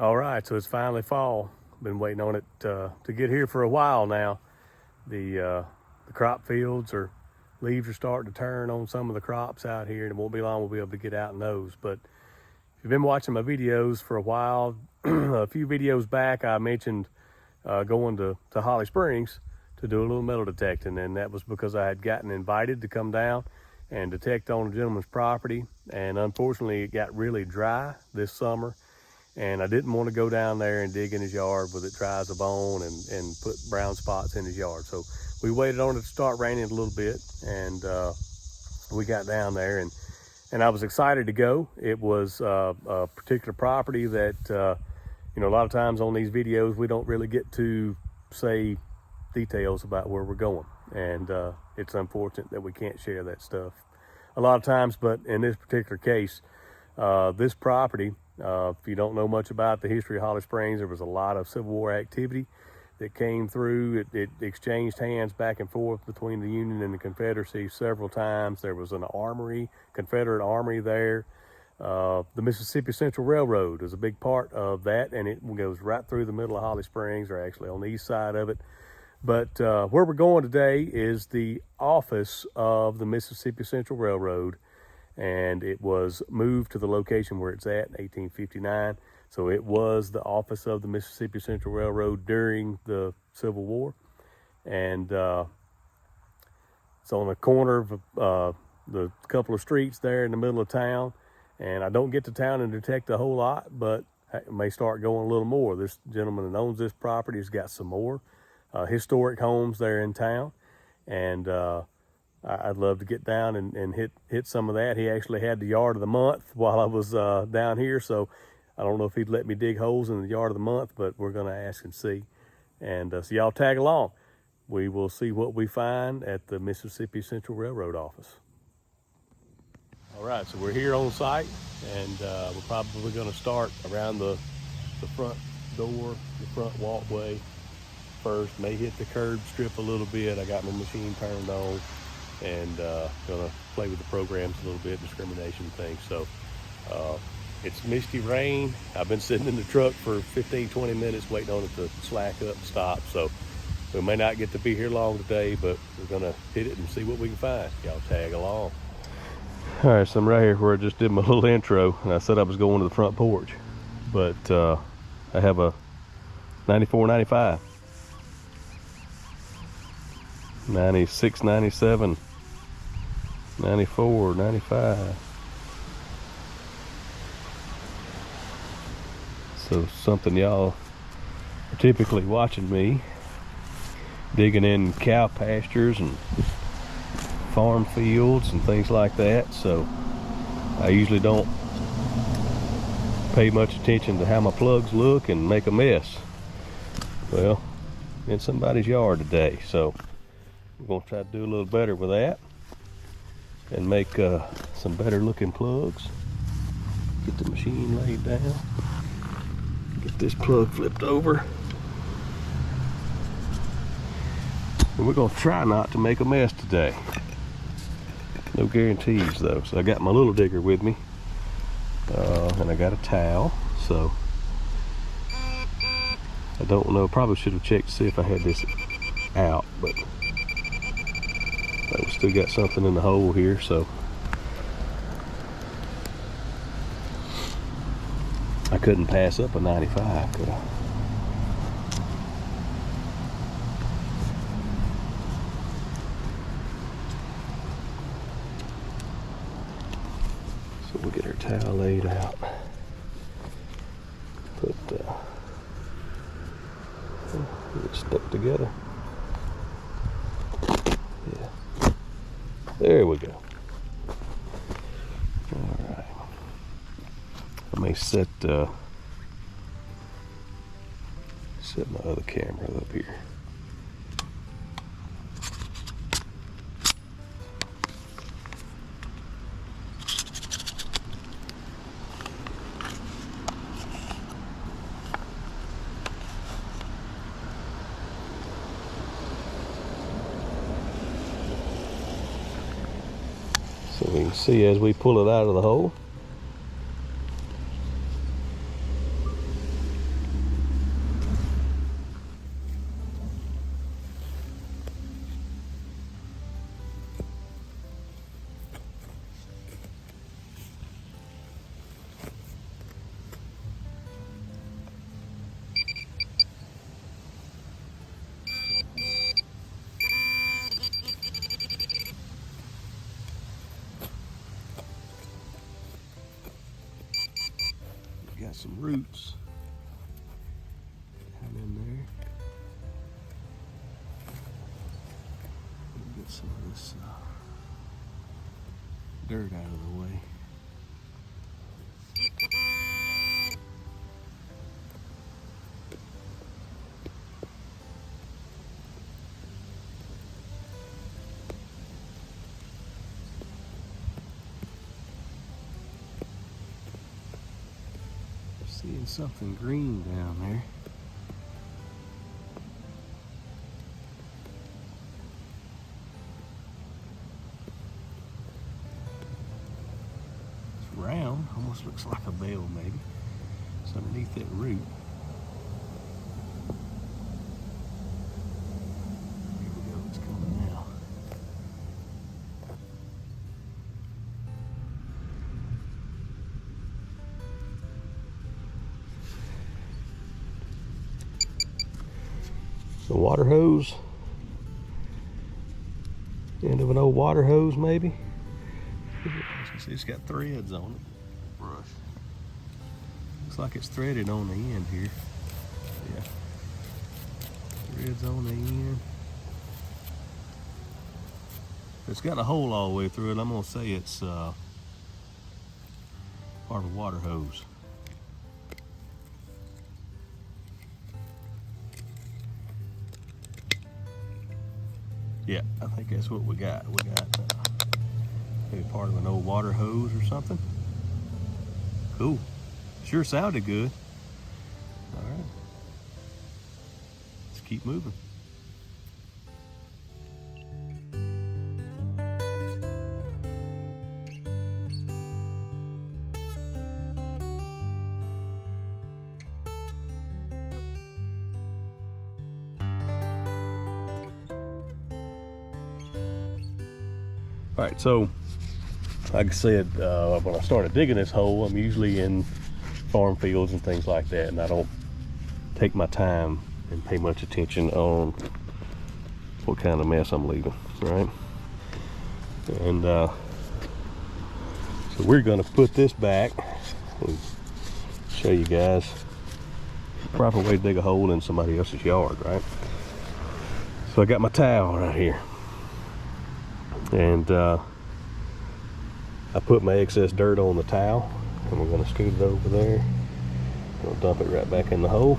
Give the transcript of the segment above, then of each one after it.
All right, so it's finally fall. Been waiting on it to get here for a while now. The crop fields leaves are starting to turn on some of the crops out here, and it won't be long we'll be able to get out in those. But if you've been watching my videos for a while, a few videos back I mentioned going to Holly Springs to do a little metal detecting, and that was because I had gotten invited to come down and detect on a gentleman's property, and unfortunately it got really dry this summer, and I didn't want to go down there and dig in his yard with it dry as a bone and put brown spots in his yard. So we waited on it to start raining a little bit, and we got down there, and I was excited to go. It was a particular property that a lot of times on these videos we don't really get to say details about where we're going, and it's unfortunate that we can't share that stuff a lot of times. But in this particular case, this property, if you don't know much about the history of Holly Springs, there was a lot of Civil War activity that came through. It exchanged hands back and forth between the Union and the Confederacy several times. There was an armory, Confederate armory there. The Mississippi Central Railroad is a big part of that, and it goes right through the middle of Holly Springs, or actually on the east side of it. But where we're going today is the office of the Mississippi Central Railroad, and it was moved to the location where it's at in 1859. So it was the office of the Mississippi Central Railroad during the Civil War, and it's on the corner of the couple of streets there in the middle of town. And I don't get to town and detect a whole lot, but I may start going a little more. This gentleman that owns this property has got some more historic homes there in town, and I'd love to get down and hit some of that. He actually had the yard of the month while I was down here, so I don't know if he'd let me dig holes in the yard of the month, but we're going to ask and see. And so y'all tag along. We will see what we find at the Mississippi Central Railroad office. All right, so we're here on site, and we're probably going to start around the front door, the front walkway first. May hit the curb strip a little bit. I got my machine turned on, and gonna play with the programs a little bit, discrimination things. So it's misty rain. I've been sitting in the truck for 15-20 minutes waiting on it to slack up and stop, so we may not get to be here long today, but we're gonna hit it and see what we can find. Y'all tag along. All right, so I'm right here where I just did my little intro, and I said I was going to the front porch, but I have a 94, 95, 96, 97, 94, 95. So something y'all are typically watching me digging in cow pastures and farm fields and things like that, so I usually don't pay much attention to how my plugs look and make a mess. Well, in somebody's yard today, so we're going to try to do a little better with that and make some better looking plugs. Get the machine laid down, get this plug flipped over, and we're going to try not to make a mess today. No guarantees though. So I got my little digger with me, and I got a towel, so I don't know, probably should have checked to see if I had this out, but we still got something in the hole here, so I couldn't pass up a 95, could I? So we'll get our towel laid out. Put get it stuck together. Yeah. There we go. All right. I may set my other camera up here. So we can see as we pull it out of the hole, got some roots down in there. Get some of this dirt out of the way. Seeing something green down there. It's round, almost looks like a bell maybe. It's underneath that root. Here we go, it's coming now. The water hose, end of an old water hose maybe. As you can see, it's got threads on it. Brush. Looks like it's threaded on the end here. Yeah. Threads on the end. It's got a hole all the way through it. I'm gonna say it's part of a water hose. Yeah, I think that's what we got. We got maybe part of an old water hose or something. Cool. Sure sounded good. All right. Let's keep moving. All right, so like I said, when I started digging this hole, I'm usually in farm fields and things like that, and I don't take my time and pay much attention on what kind of mess I'm leaving, right? And so we're gonna put this back and show you guys the proper way to dig a hole in somebody else's yard, right? So I got my towel right here. And I put my excess dirt on the towel, and we're going to scoot it over there. We'll dump it right back in the hole.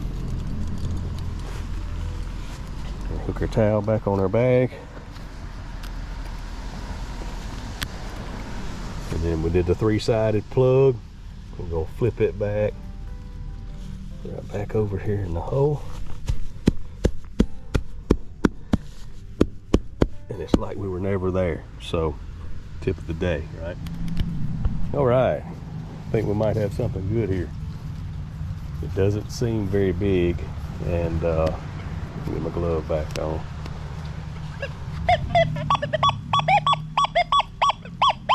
And hook our towel back on our bag. And then we did the 3-sided plug. We're going to flip it back right back over here in the hole. And it's like we were never there. So, tip of the day, right? All right, I think we might have something good here. It doesn't seem very big, and get my glove back on.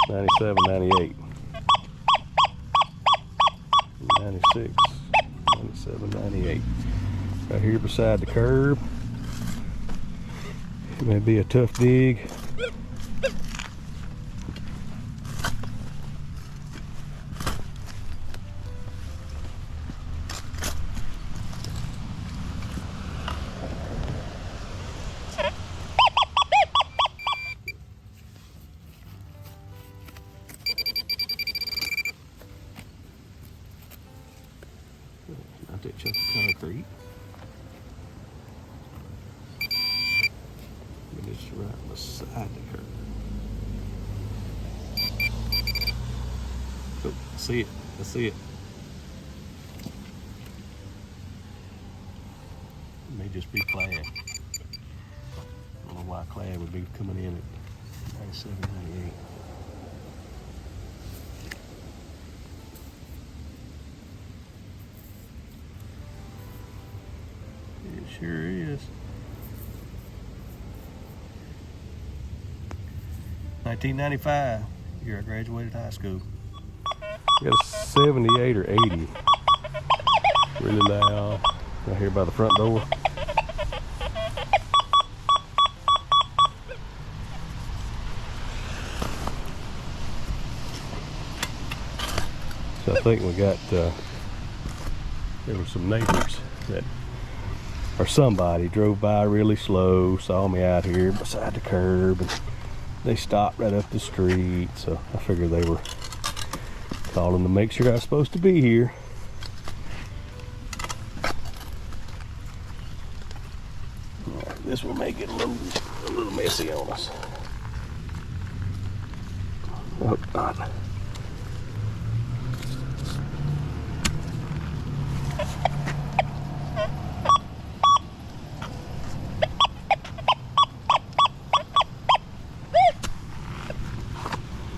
$97, $98, $96, $97, $98. Right here beside the curb. It may be a tough dig. Not that chunk of concrete. It's right beside the curb. Oh, I see it. I see it. It may just be clad. I don't know why clad would be coming in at 97, 98. It sure is. 1995, year I graduated high school. Got a 78 or 80. Really loud. Right here by the front door. So I think we got there were some neighbors that, or somebody drove by really slow, saw me out here beside the curb, and they stopped right up the street. So I figured they were calling to make sure I was supposed to be here. Right, this will make it a little messy on us. Oh God.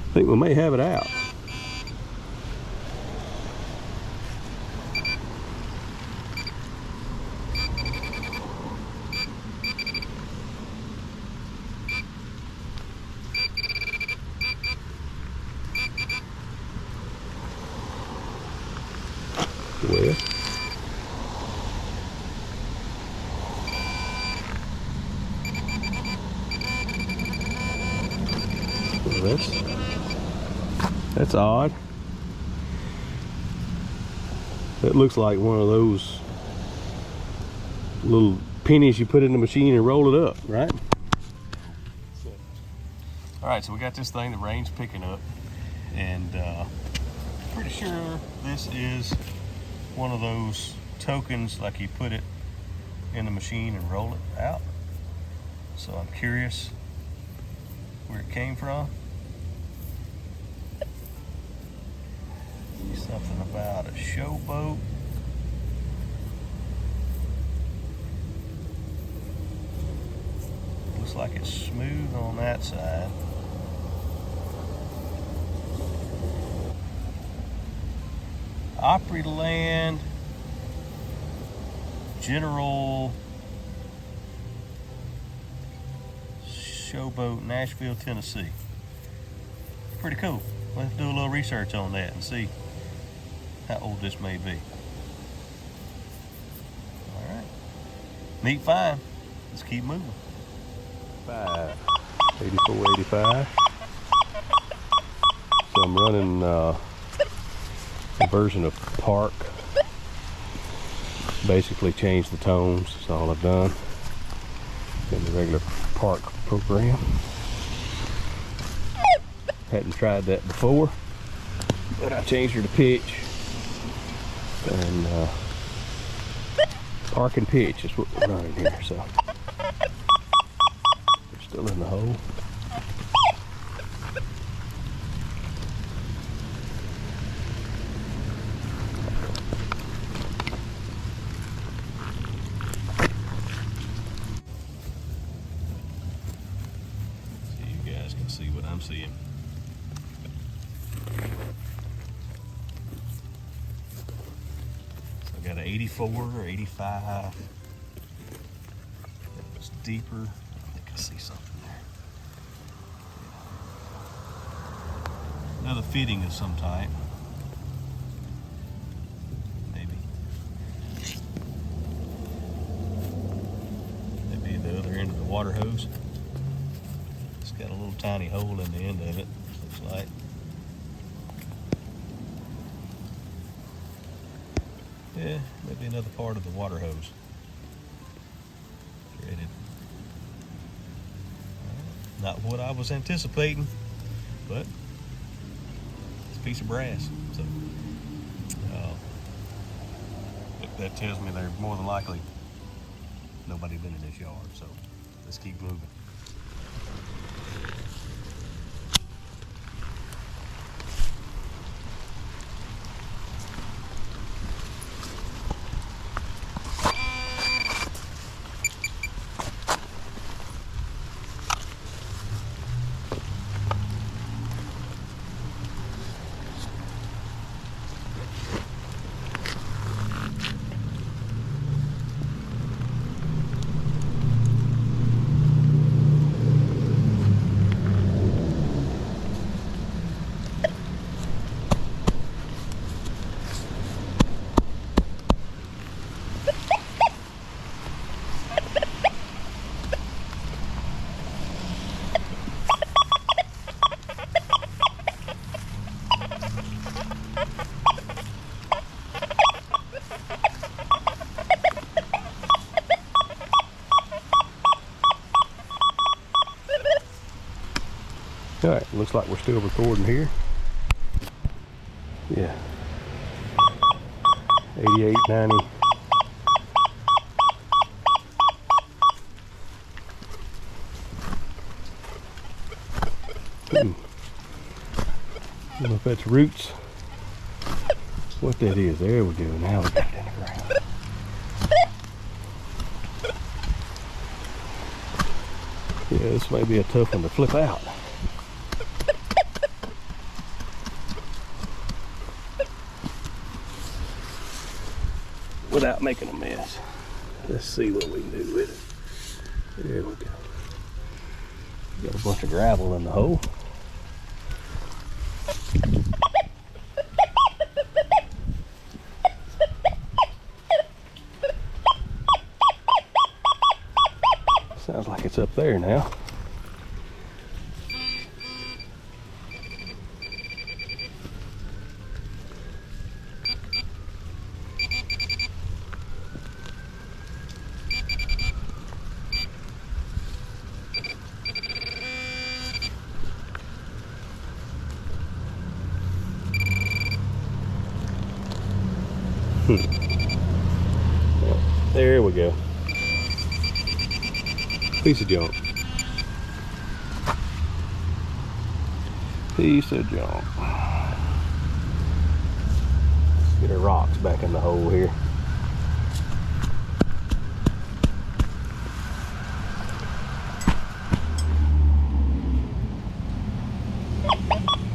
I think we may have it out. Well, that's odd. That looks like one of those little pennies you put in the machine and roll it up, right? All right, so we got this thing, the rain's picking up, and pretty sure this is one of those tokens, like you put it in the machine and roll it out. So I'm curious where it came from. Something about a showboat. Looks like it's smooth on that side. Opryland General Showboat, Nashville, Tennessee. Pretty cool. Let's do a little research on that and see how old this may be. All right, neat find. Let's keep moving. 84, 85. So I'm running a version of Park. Basically changed the tones. That's all I've done in the regular Park program. Hadn't tried that before, but I changed her to pitch. And Park and pitch is what we're running here. So we're still in the hole. So you guys can see what I'm seeing. Got an 84 or 85. If it's deeper, I think I see something there. Another fitting of some type. Maybe. Maybe the other end of the water hose. It's got a little tiny hole in the end of it, looks like. Yeah, maybe another part of the water hose. Threaded. Not what I was anticipating, but it's a piece of brass. So that tells me there's more than likely nobody been in this yard. So let's keep moving. All right, looks like we're still recording here. Yeah. 88, 90. I don't know if that's roots. What that is. There we go. Now we got it in the ground. Yeah, this may be a tough one to flip out. Without making a mess. Let's see what we can do with it. There we go. Got a bunch of gravel in the hole. Sounds like it's up there now. There we go. Piece of junk. Piece of junk. Let's get our rocks back in the hole here.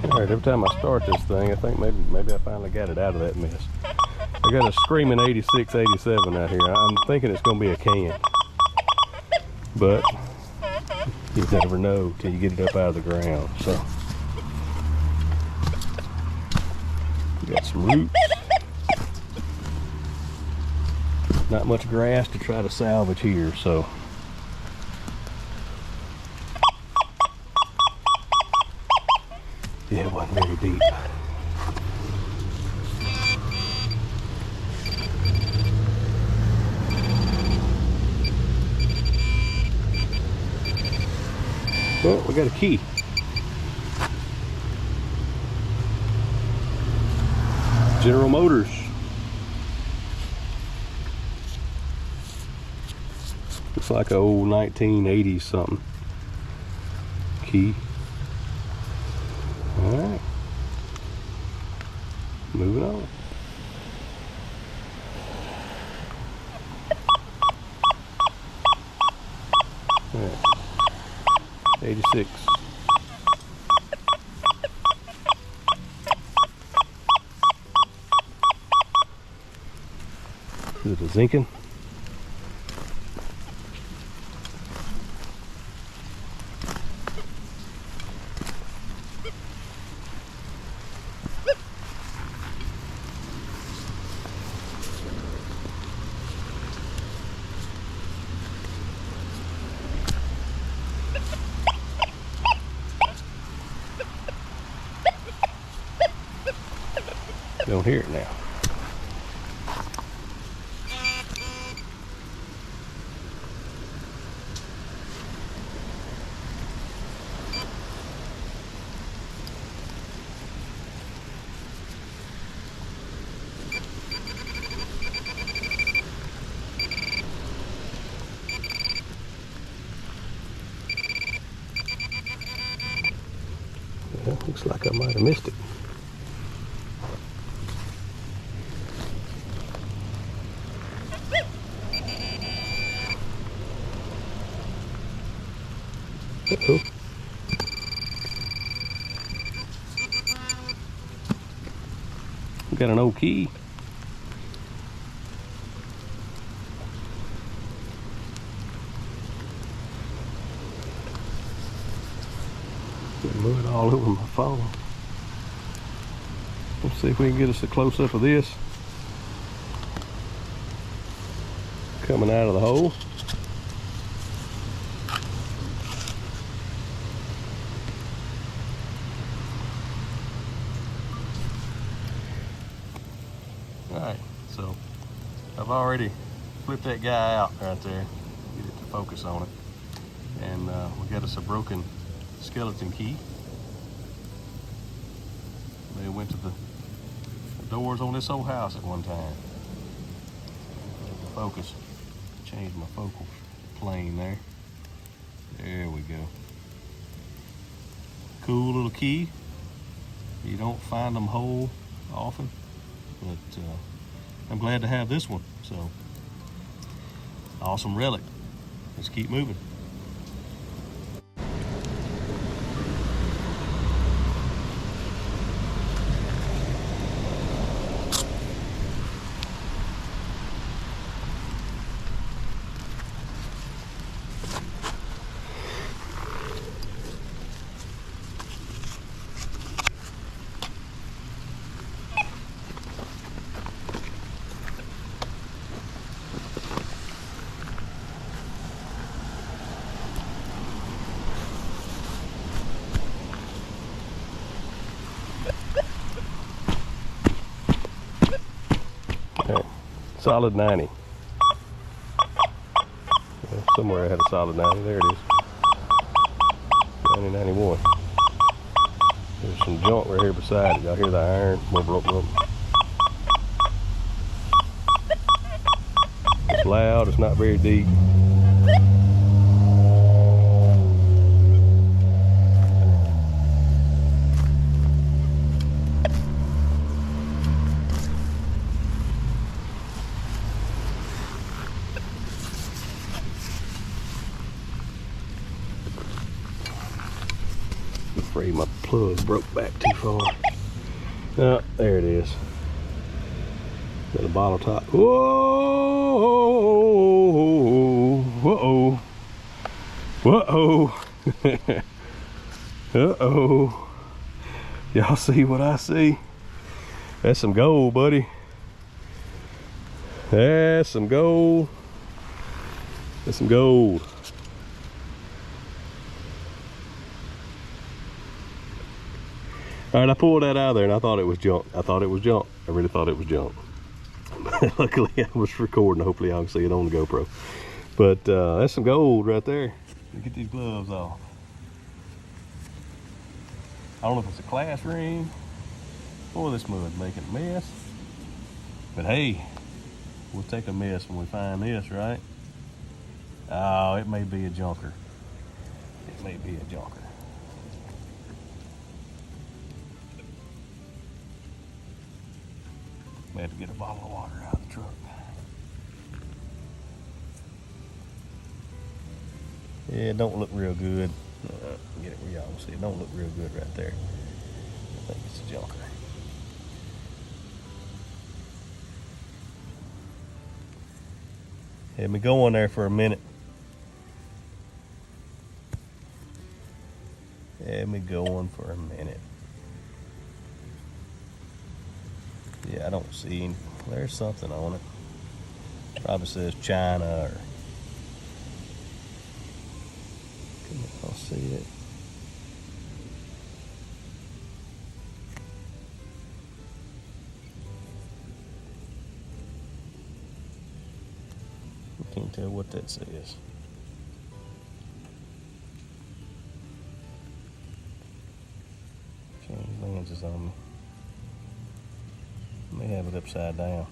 Alright, every time I start this thing, I think maybe I finally got it out of that mess. I got a screaming 86, 87 out here. I'm thinking it's going to be a can. But you never know till you get it up out of the ground. So, got some roots. Not much grass to try to salvage here, so. Yeah, it wasn't very deep. Well, we got a key. General Motors. Looks like an old 1980s something. Key. Alright. Moving on. Alright. 86. Is it a zinking? Don't hear it now. Well, looks like I might have missed it. Uh-oh. We got an old key. Got mud all over my phone. Let's see if we can get us a close-up of this. Coming out of the hole. Alright, so I've already flipped that guy out right there, get it to focus on it. And we got us a broken skeleton key. They went to the doors on this old house at one time. Focus. Change my focal plane there. There we go. Cool little key. You don't find them whole often, but I'm glad to have this one. So, awesome relic. Let's keep moving. Okay. Solid 90. Somewhere I had a solid 90. There it is. 90, 91. There's some junk right here beside it. Y'all hear the iron? It's loud. It's not very deep. Afraid my plug broke back too far. Oh, there it is. Got a bottle top. Whoa! Whoa! Whoa! Uh-oh! Y'all see what I see? That's some gold, buddy. That's some gold. That's some gold. All right, I pulled that out of there and I thought it was junk. I really thought it was junk. Luckily, I was recording. Hopefully, y'all can see it on the GoPro. But that's some gold right there. Get these gloves off. I don't know if it's a class ring or this mud making a mess. But hey, we'll take a mess when we find this, right? Oh, it may be a junker. It may be a junker. We had to get a bottle of water out of the truck. Yeah, it don't look real good. Get it where y'all can see. It don't look real good right there. I think it's a junker. Had me go in there for a minute. Had me going for a minute. Yeah, I don't see any. There's something on it. Probably says China or. I'll see it. I can't tell what that says. Change lenses on me. May have it upside down.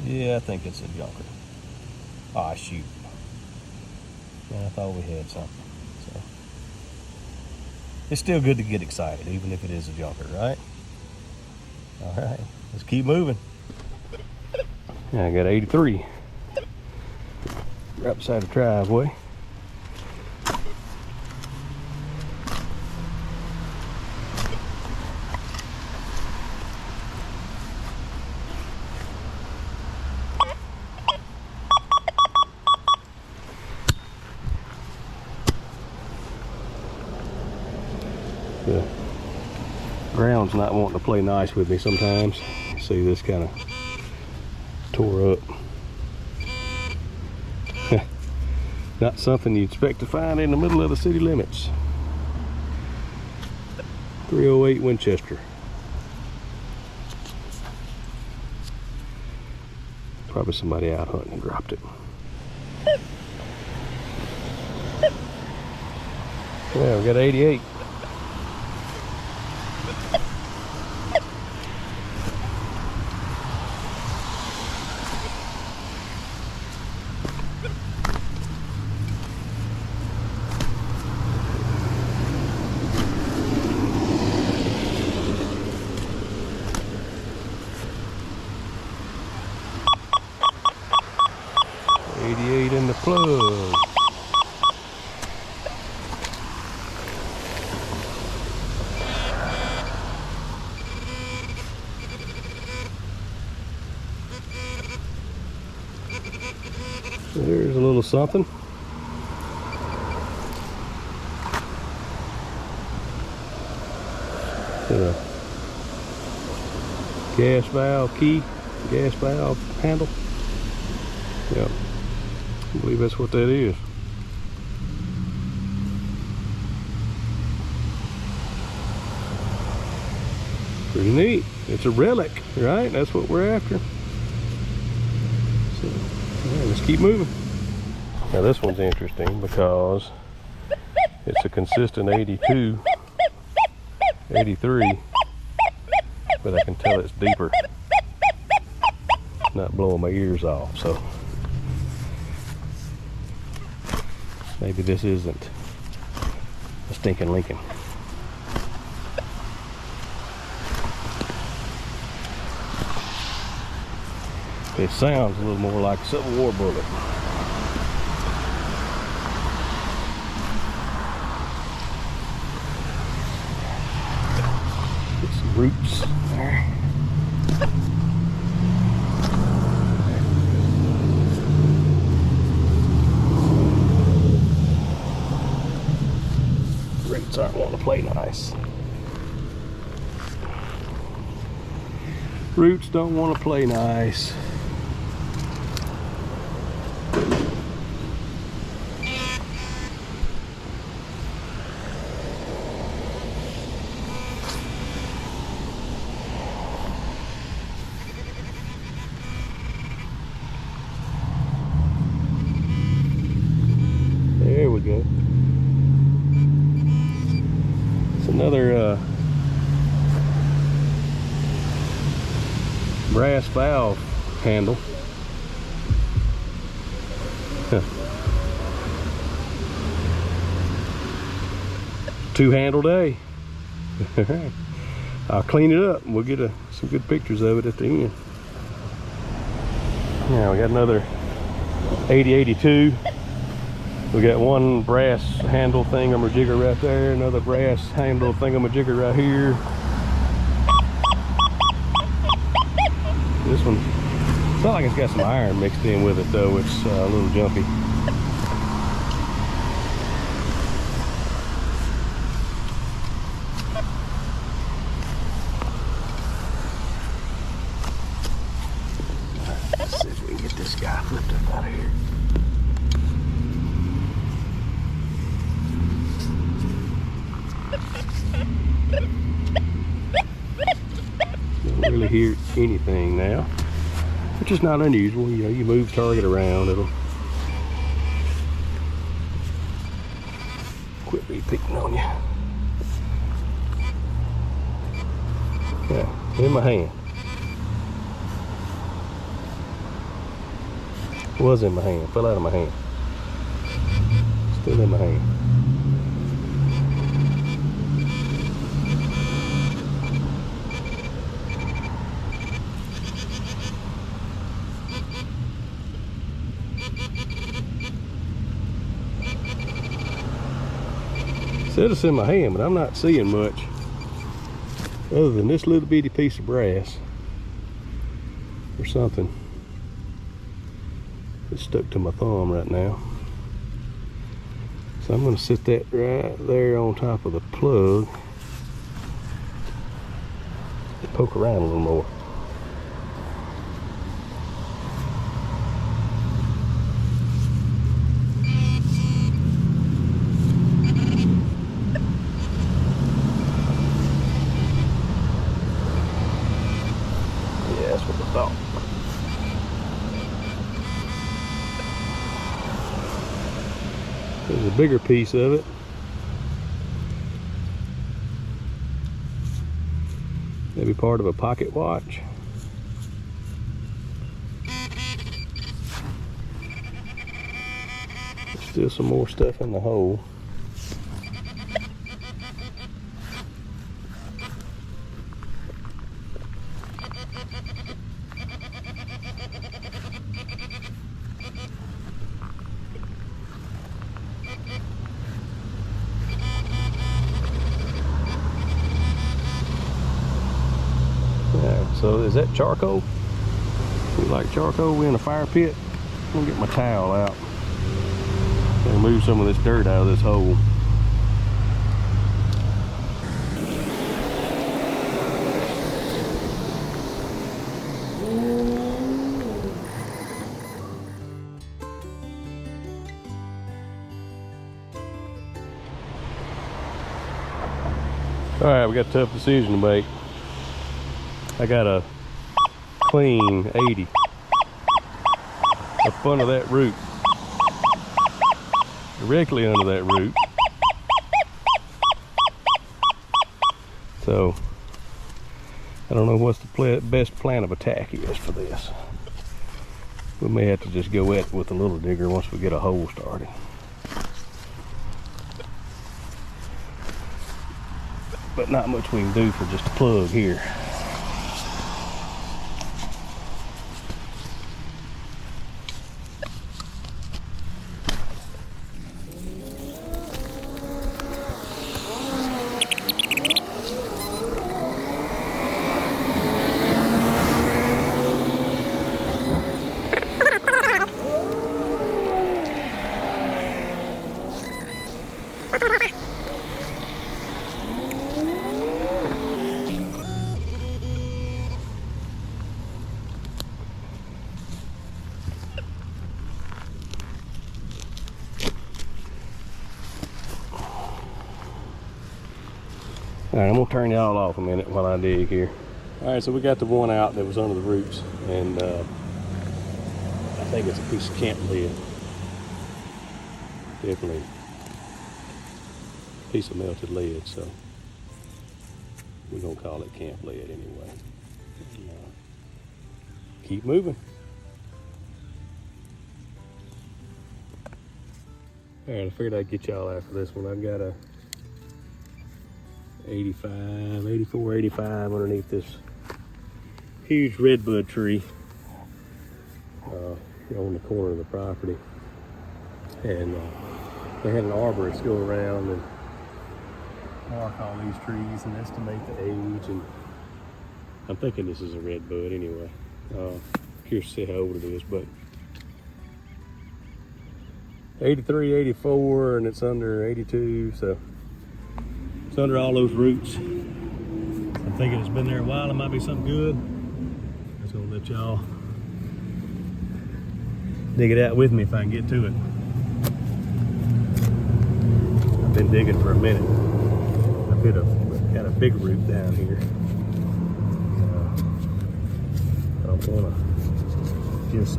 Yeah, I think it's a junker. Ah, shoot. Man, I thought we had something. So it's still good to get excited, even if it is a junker, right? All right, let's keep moving. Yeah, I got 83 right beside the driveway. The ground's not wanting to play nice with me sometimes. See, this kind of tore up. Not something you'd expect to find in the middle of the city limits. 308 Winchester. Probably somebody out hunting and dropped it. Yeah, we got 88. In the plug. There's a little something. Gas valve key, gas valve handle. Yep. I believe that's what that is. Pretty neat. It's a relic, right? That's what we're after. So, yeah, let's keep moving. Now this one's interesting because it's a consistent 82, 83, but I can tell it's deeper. Not blowing my ears off, so maybe this isn't a stinking Lincoln. It sounds a little more like a Civil War bullet. Get some roots there. Roots aren't wanting to play nice. Roots don't want to play nice. There we go. It's another brass valve handle. Huh. Two-handle day. I'll clean it up and we'll get some good pictures of it at the end. Now we got another 8082. We got one brass handle thingamajigger right there, another brass handle thingamajigger right here. This one, it's not like it's got some iron mixed in with it though, it's a little jumpy. Let's see if we can get this guy flipped up out of here. Don't really hear anything now, which is not unusual. You know, you move target around, it'll quit repeating on you. Yeah, in my hand. It was in my hand, fell out of my hand. Still in my hand. Said it's in my hand, but I'm not seeing much other than this little bitty piece of brass or something. It's stuck to my thumb right now. So I'm going to sit that right there on top of the plug and poke around a little more. Yeah, that's what I thought. There's a bigger piece of it. Maybe part of a pocket watch. There's still some more stuff in the hole. Yeah, so is that charcoal? We like charcoal. We're in a fire pit. I'm gonna get my towel out and move some of this dirt out of this hole. All right, we got a tough decision to make. I got a clean 80 up under that root, directly under that root. So I don't know what's the best plan of attack is for this. We may have to just go at it with a little digger once we get a hole started. But not much we can do for just a plug here. All right, I'm gonna turn y'all off a minute while I dig here. All right, so we got the one out that was under the roots, and I think it's a piece of camp lead. Definitely a piece of melted lead, so we're gonna call it camp lead anyway. Keep moving. All right, I figured I'd get y'all after this one. I've got a 84, 85 underneath this huge redbud tree on the corner of the property. And they had an arborist go around and mark all these trees and estimate the age. And I'm thinking this is a redbud anyway. Curious to see how old it is, but 83, 84, and it's under 82, so it's under all those roots. I'm thinking it's been there a while. It might be something good. I'm just gonna let y'all dig it out with me if I can get to it. I've been digging for a minute. Got a big root down here. I don't wanna just,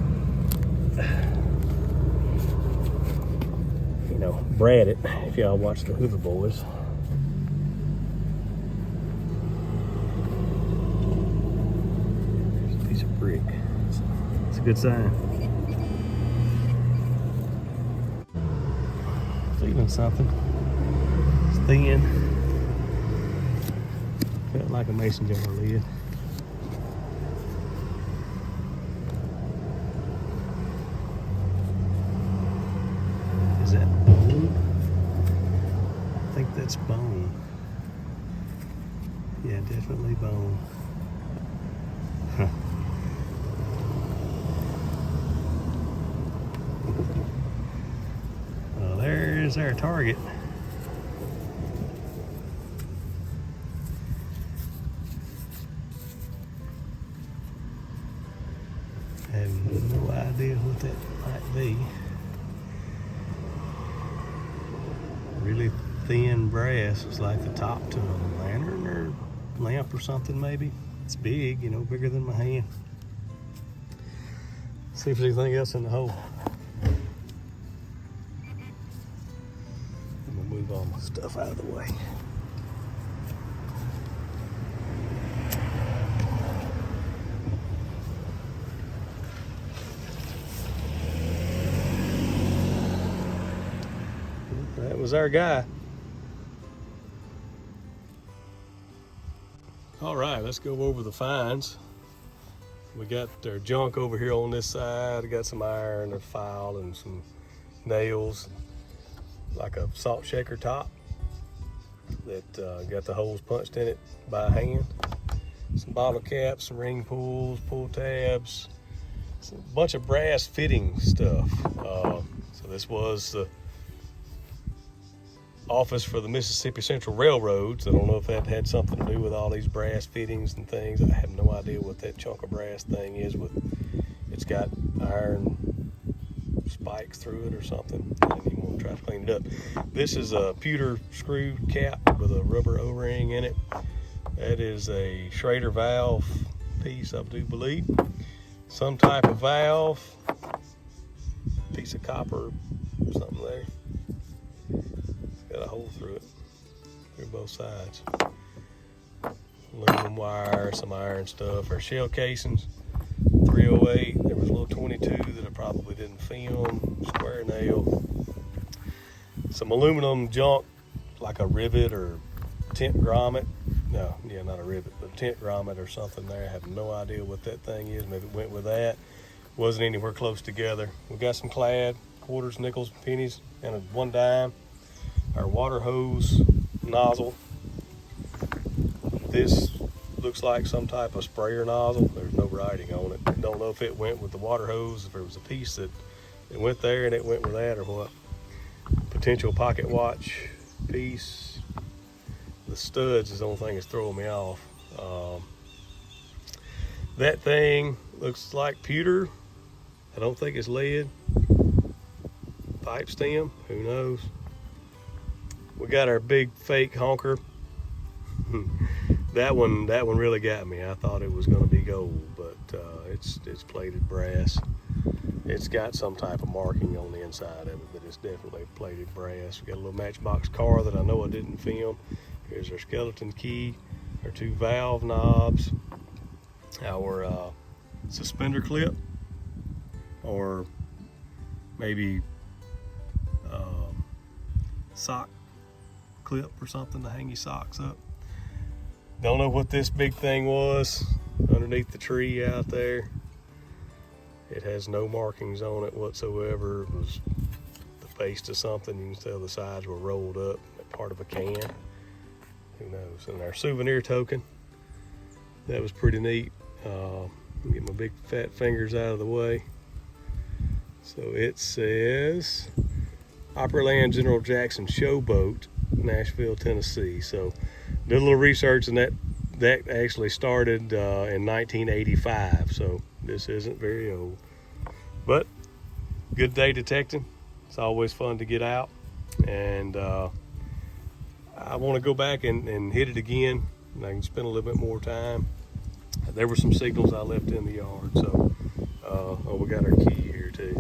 brad it if y'all watch the Hoover Boys. There's a piece of brick. It's a good sign. Feeling something. It's thin. Felt like a mason jar lid. Is that bone? I think that's bone. Yeah, definitely bone. Huh. Well, there's our target. I have no idea what that might be. Really thin brass. It's like the top to a lantern or lamp or something maybe. It's big, bigger than my hand. See if there's anything else in the hole. I'm gonna move all my stuff out of the way. was our guy. All right, let's go over the finds. We got our junk over here on this side. We got some iron, a file, and some nails, like a salt shaker top that got the holes punched in it by hand. Some bottle caps, some ring pulls, pull tabs, a bunch of brass fitting stuff. So this was the office for the Mississippi Central Railroads. I don't know if that had something to do with all these brass fittings and things. I have no idea what that chunk of brass thing is. It's got iron spikes through it or something. I didn't even want to try to clean it up. This is a pewter screw cap with a rubber O-ring in it. That is a Schrader valve piece, I do believe. Some type of valve, piece of copper, something there. Got a hole through it, through both sides. Aluminum wire, some iron stuff, our shell casings, 308. There was a little 22 that I probably didn't film, square nail. Some aluminum junk, like a rivet or tent grommet. No, yeah, not a rivet, but a tent grommet or something there. I have no idea what that thing is. Maybe it went with that. Wasn't anywhere close together. We got some clad, quarters, nickels, pennies, and a 1 dime. Our water hose nozzle. This looks like some type of sprayer nozzle. There's no writing on it. Don't know if it went with the water hose, if there was a piece that it went there and it went with that or what. Potential pocket watch piece. The studs is the only thing that's throwing me off. That thing looks like pewter. I don't think it's lead. Pipe stem, who knows? We got our big fake honker. That one really got me. I thought it was going to be gold, but it's plated brass. It's got some type of marking on the inside of it, but it's definitely plated brass. We got a little Matchbox car that I know I didn't film. Here's our skeleton key, our 2 valve knobs, our suspender clip, or maybe sock clip or something to hang your socks up. Don't know what this big thing was underneath the tree out there. It has no markings on it whatsoever. It was the face to something. You can tell the sides were rolled up, part of a can. Who knows? And our souvenir token, that was pretty neat. Get my big fat fingers out of the way. So it says Opryland General Jackson Showboat, Nashville, Tennessee. So did a little research, and that actually started in 1985. So this isn't very old, but good day detecting. It's always fun to get out, and I want to go back and hit it again, and I can spend a little bit more time. There were some signals I left in the yard, so oh, we got our key here too.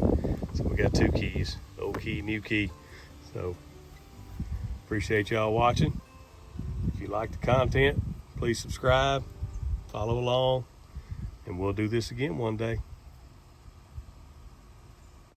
So we got 2 keys, old key, new key. So appreciate y'all watching. If you like the content, please subscribe, follow along, and we'll do this again one day.